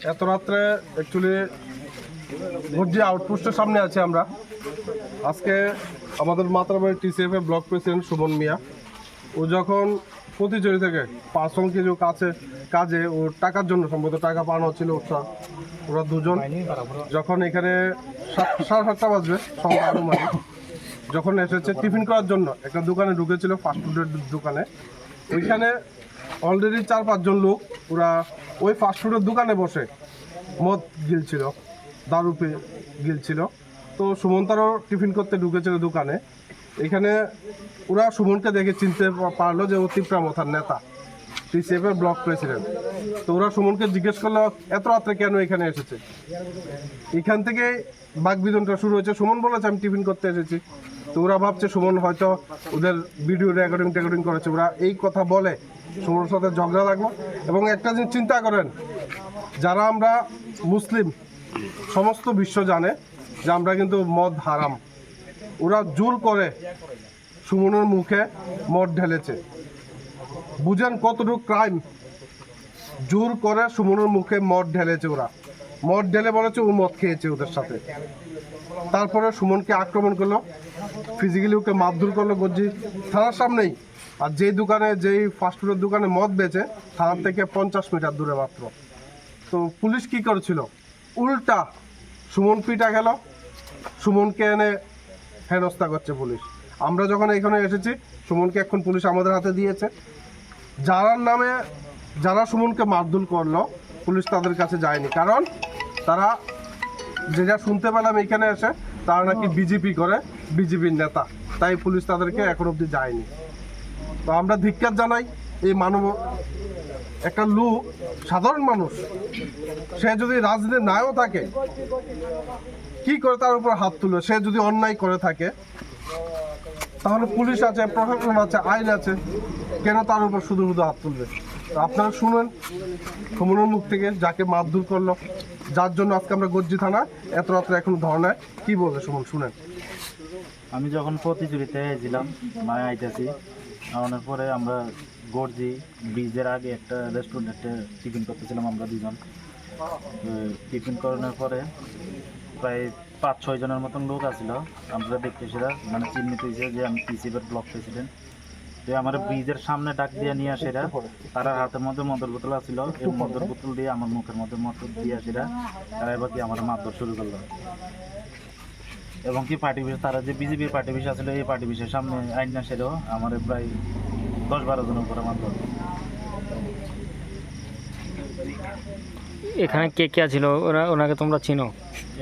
এত রাত্রে অ্যাকচুয়ালি গর্জি আউটপোস্টের সামনে আছি আমরা। আজকে আমাদের মাত্রাবাড়ি টিসিএফ এর ব্লক প্রেসিডেন্ট সুমন মিয়া, ও যখন প্রতিচুরি থেকে পার্সোনাল কিছু কাজে ওর টাকার জন্য সম্ভবত টাকা পাওয়ানো হচ্ছিল ওরা দুজন, যখন এখানে 7:30 বাজবে সন্ধ্যা আনুমানিক, যখন এসেছে টিফিন করার জন্য একটা দোকানে ঢুকেছিল, ফাস্টফুডের দোকানে। ওইখানে অলরেডি 4-5 জন লোক ওরা ওই ফাস্টফুডের দোকানে বসে মদ গিলছিল, দারু গিলছিল। তো সুমন তারও টিফিন করতে ঢুকেছিল দোকানে। এখানে ওরা সুমনকে দেখে চিনতে পারলো যে ও তিপ্রামথার নেতা, টিসিএফ এর ব্লক প্রেসিডেন্ট। তো ওরা সুমনকে জিজ্ঞেস করলো এত রাত্রে কেন এখানে এসেছে। এখান থেকে বাকবিতণ্ডা শুরু হয়েছে। সুমন বলেছে আমি টিফিন করতে এসেছি। তো ওরা ভাবছে সুমন হয়তো ওদের ভিডিও রেকর্ডিং করেছে। ওরা এই কথা বলে সুমনের সাথে ঝগড়া লাগলো। এবং একটা জিনিস চিন্তা করেন, যারা আমরা মুসলিম, সমস্ত বিশ্ব জানে যে আমরা কিন্তু মদ হারাম। ওরা জোর করে সুমনের মুখে মদ ঢেলেছে। বুঝেন কতটুকু ক্রাইম। জোর করে সুমনের মুখে মদ ঢেলেছে। ওরা মদ ঢেলে বলেছে ও মদ খেয়েছে ওদের সাথে। তারপরে সুমনকে আক্রমণ করলো, ফিজিক্যালি ওকে মারধর করলো গজ্জি থানার সামনেই। আর যেই ফাস্টফুডের দোকানে মদ বেচে থানার থেকে 50 মিটার দূরে মাত্র। তো পুলিশ কি করেছিল, উল্টা সুমন পিটা গেল, সুমনকে এনে হেনস্থা করছে পুলিশ। আমরা যখন এখানে এসেছি সুমনকে এখন পুলিশ আমাদের হাতে দিয়েছে। যারা সুমনকে মারধর করলো পুলিশ তাদের কাছে যায়নি, কারণ তারা যেটা শুনতে পেলাম এখানে এসে তারা নাকি বিজেপি করে, বিজেপির নেতা, তাই পুলিশ তাদেরকে এখন অবধি যায়নি। তো আমরা ধিক্কার জানাই এই একটা লোক, সাধারণ মানুষ, সে যদি রাজনীতি নাও থাকে কি করে তার উপর হাত তুলে। সে যদি অন্যায় করে থাকে তাহলে পুলিশ আছে, প্রশাসন আছে, আইন আছে, কেন তার উপর শুধু হাত তুলবে। তো আপনারা শুনেন সুমনের মুখ থেকে, যাকে মারধর করলো, যার জন্য আজকে আমরা গজ্জি থানা এত রাত্রে এখন ধর্নায়, কি বলবে সুমন শুনেন। আমি যখন প্রতিযোগিতায় এসেছিলাম মায় আইতেছি, আনার পরে আমরা গর্জি ব্রিজের আগে একটা রেস্টুরেন্টে টিফিন করতেছিলাম আমরা দুজন। টিফিন করানোর পরে প্রায় 5-6 জনের মতন লোক আসছিল। আমরা দেখতে সেটা মানে চিহ্নিত হয়েছে যে আমি টিসিএফের ব্লক প্রেসিডেন্ট। তো আমার ব্রিজের সামনে ডাক দিয়ে নিয়ে আসেরা, তারা হাতের মধ্যে মদের বোতল আসছিল, এই মদের বোতল দিয়ে আমার মুখের মধ্যে মদ দিয়ে আসেরা, তারা এবার কি আমার মারধর শুরু করলো। এবং কি পার্টি বিশেষ, তারা যে বিজেপির পার্টি বিশেষ আসলে এই পার্টি বিশেষের সামনে আইন না সেরেও আমার প্রায় 10-12 জনের উপরে মারধর। এখানে কে কে ছিল, ওনাকে তোমরা চিনো?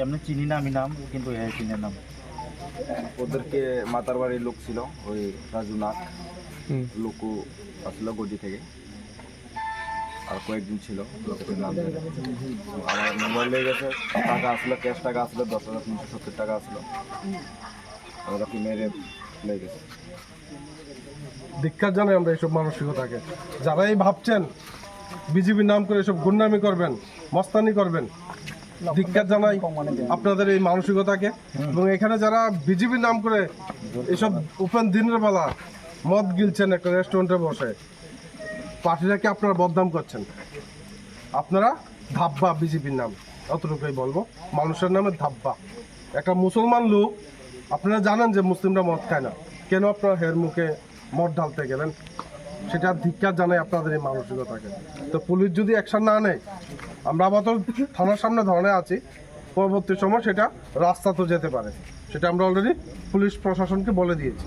এমনি চিনি না আমি নাম, কিন্তু হ্যাঁ চিনি নাম। ওদেরকে মাতার বাড়ির লোক ছিল, ওই রাজু নাক লোকও আসলো গজি থেকে, আর কয়েকদিন ছিল লোকের নাম। আমার মোবাইল লেগে গেছে, টাকা আসলো, ক্যাশ টাকা আসলো 10,370 টাকা আসলো, ওরা কি মেরে লেগে গেছে। ধিক্কার জানাই আমরা এইসব মানসিকতাকে। যারাই ভাবছেন বিজেপির নাম করে এসব গুন্ডামি করবেন, মস্তানি করবেন, ধিক্কার জানাই আপনাদের এই মানসিকতাকে। এবং এখানে যারা বিজেপির নাম করে এসব ওপেন দিনের বেলা মদ গিলছেন একটা রেস্টুরেন্টে বসে, পার্টিটাকে আপনারা বদনাম করছেন। আপনারা ধাব্বা বিজেপির নাম, অতটুকুই বলবো, মানুষের নামে ধাব্বা। একটা মুসলমান লোক, আপনারা জানেন যে মুসলিমরা মদ খায় না, কেন আপনারা হের মুখে মদ ঢালতে গেলেন, সেটা ধিক্কার জানাই আপনাদের এই মানসিকতাকে। তো পুলিশ যদি অ্যাকশন না নেয়, আমরা আপাতত থানার সামনে ধরে আছি, পরবর্তী সময় সেটা রাস্তা তো যেতে পারে, সেটা আমরা অলরেডি পুলিশ প্রশাসনকে বলে দিয়েছি।